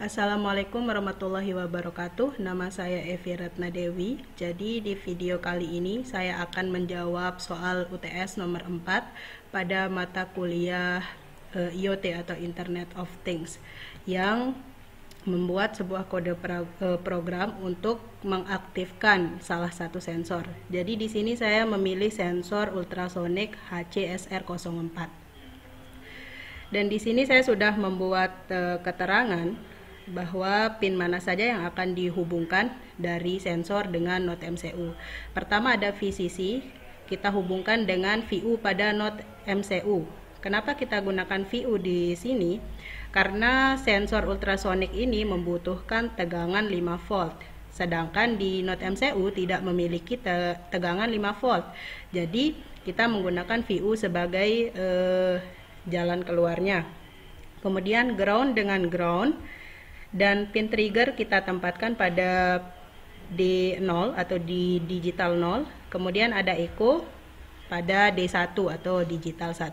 Assalamualaikum warahmatullahi wabarakatuh. Nama saya Evi Ratna Dewi. Jadi di video kali ini saya akan menjawab soal UTS nomor 4 pada mata kuliah IoT atau Internet of Things yang membuat sebuah kode program untuk mengaktifkan salah satu sensor. Jadi di sini saya memilih sensor ultrasonic HCSR04. Dan di sini saya sudah membuat keterangan bahwa pin mana saja yang akan dihubungkan dari sensor dengan node MCU. Pertama ada VCC, kita hubungkan dengan VU pada node MCU. Kenapa kita gunakan VU di sini? Karena sensor ultrasonik ini membutuhkan tegangan 5 volt. Sedangkan di node MCU tidak memiliki tegangan 5 volt. Jadi kita menggunakan VU sebagai jalan keluarnya. Kemudian ground dengan ground, dan pin trigger kita tempatkan pada D0 atau di digital 0. Kemudian ada echo pada D1 atau digital 1.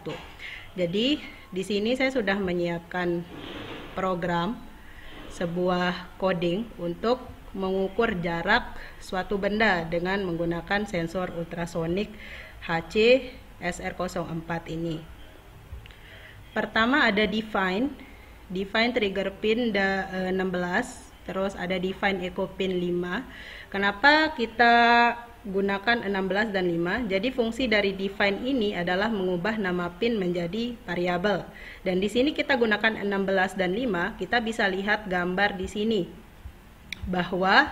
Jadi di sini saya sudah menyiapkan program sebuah coding untuk mengukur jarak suatu benda dengan menggunakan sensor ultrasonik HCSR04 ini. Pertama ada define trigger pin 16, terus ada define echo pin 5. Kenapa kita gunakan 16 dan 5? Jadi fungsi dari define ini adalah mengubah nama pin menjadi variabel. Dan di sini kita gunakan 16 dan 5, kita bisa lihat gambar di sini bahwa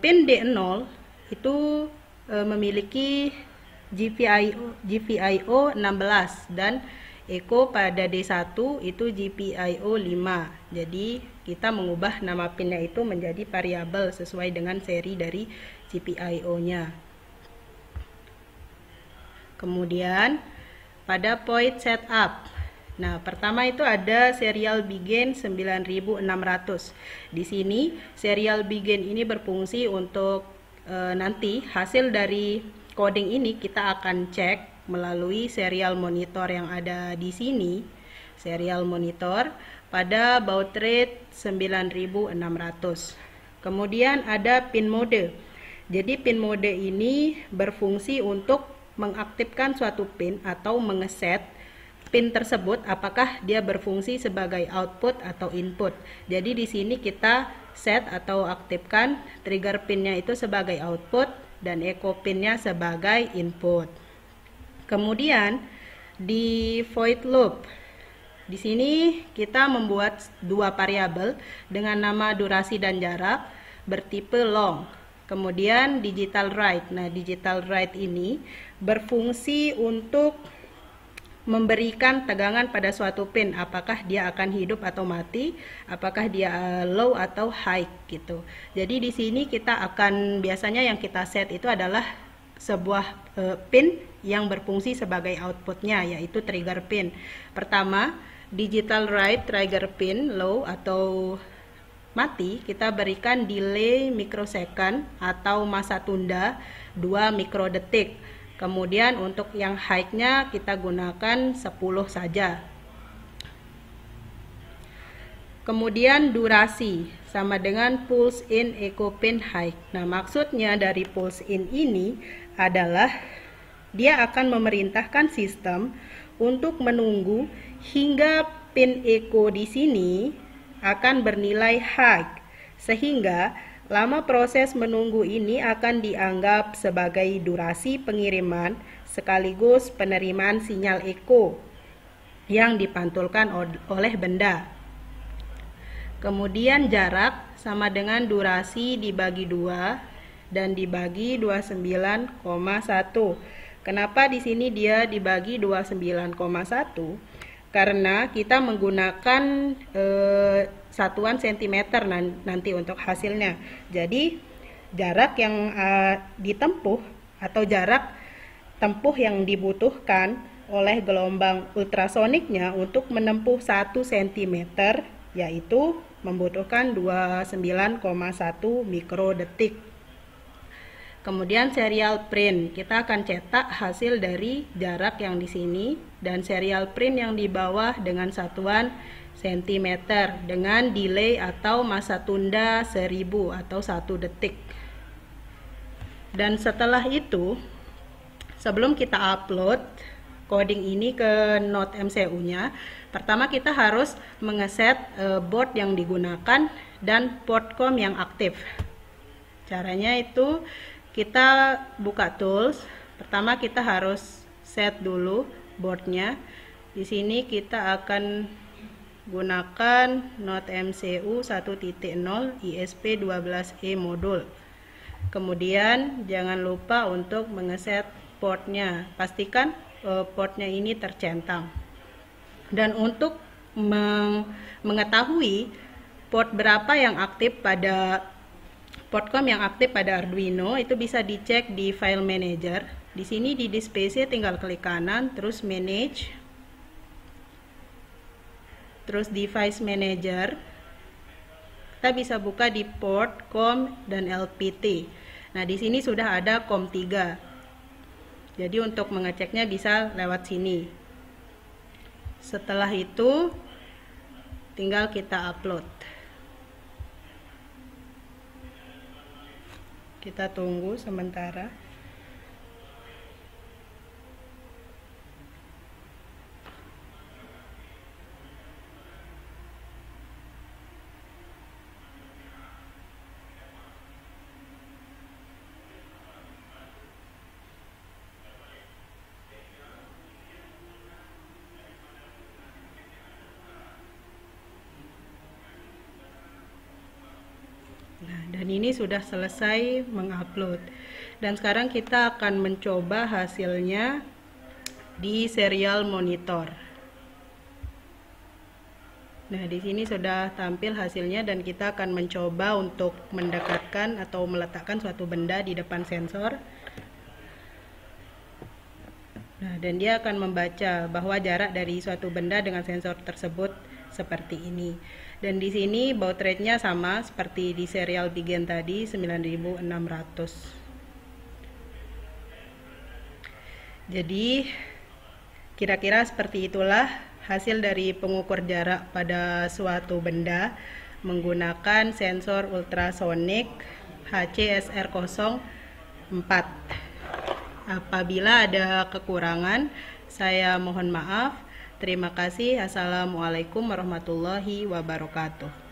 pin D0 itu memiliki GPIO 16 dan echo pada D1 itu GPIO 5. Jadi kita mengubah nama pinnya itu menjadi variabel sesuai dengan seri dari GPIO-nya. Kemudian pada point setup. Nah, pertama itu ada serial begin 9600. Di sini serial begin ini berfungsi untuk nanti hasil dari coding ini kita akan cek melalui serial monitor yang ada di sini, serial monitor pada baud rate 9600. Kemudian ada pin mode. Jadi pin mode ini berfungsi untuk mengaktifkan suatu pin atau mengeset pin tersebut apakah dia berfungsi sebagai output atau input. Jadi di sini kita set atau aktifkan trigger pinnya itu sebagai output dan echo pinnya sebagai input. Kemudian di void loop, di sini kita membuat dua variabel dengan nama durasi dan jarak bertipe long. Kemudian digital write. Nah, digital write ini berfungsi untuk memberikan tegangan pada suatu pin, apakah dia akan hidup atau mati, apakah dia low atau high gitu. Jadi di sini kita akan biasanya yang kita set itu adalah sebuah pin yang berfungsi sebagai outputnya, yaitu trigger pin. Pertama, digital write trigger pin low atau mati, kita berikan delay mikrosecond atau masa tunda 2 mikrodetik. Kemudian untuk yang high-nya kita gunakan 10 saja. Kemudian durasi sama dengan pulse in echo pin high. Nah, maksudnya dari pulse in ini adalah dia akan memerintahkan sistem untuk menunggu hingga pin echo di sini akan bernilai high, sehingga lama proses menunggu ini akan dianggap sebagai durasi pengiriman sekaligus penerimaan sinyal echo yang dipantulkan oleh benda. Kemudian jarak sama dengan durasi dibagi 2 dan dibagi 29,1. Kenapa di sini dia dibagi 29,1? Karena kita menggunakan satuan sentimeter nanti untuk hasilnya. Jadi jarak yang ditempuh atau jarak tempuh yang dibutuhkan oleh gelombang ultrasoniknya untuk menempuh 1 cm yaitu membutuhkan 29,1 mikrodetik. Kemudian serial print, kita akan cetak hasil dari jarak yang di sini, dan serial print yang di bawah dengan satuan cm dengan delay atau masa tunda 1000 atau 1 detik. Dan setelah itu, sebelum kita upload coding ini ke Node MCU-nya, pertama kita harus mengeset board yang digunakan dan port com yang aktif. Caranya itu kita buka tools. Pertama kita harus set dulu boardnya. Di sini kita akan gunakan Node MCU 1.0 ISP12E modul. Kemudian jangan lupa untuk mengeset portnya. Pastikan portnya ini tercentang. Dan untuk mengetahui port berapa yang aktif pada portcom yang aktif pada Arduino, itu bisa dicek di file manager. Di sini di DiskPC tinggal klik kanan, terus manage, terus device manager. Kita bisa buka di port, COM, dan LPT. Nah, di sini sudah ada COM3. Jadi untuk mengeceknya bisa lewat sini. Setelah itu tinggal kita upload. Kita tunggu sementara. Nah, dan ini sudah selesai mengupload. Dan sekarang kita akan mencoba hasilnya di serial monitor. Nah, di sini sudah tampil hasilnya dan kita akan mencoba untuk mendekatkan atau meletakkan suatu benda di depan sensor. Nah, dan dia akan membaca bahwa jarak dari suatu benda dengan sensor tersebut seperti ini. Dan di sini baud rate-nya sama seperti di serial begin tadi, 9600. Jadi kira-kira seperti itulah hasil dari pengukur jarak pada suatu benda menggunakan sensor ultrasonik HCSR04. Apabila ada kekurangan, saya mohon maaf. Terima kasih. Assalamualaikum warahmatullahi wabarakatuh.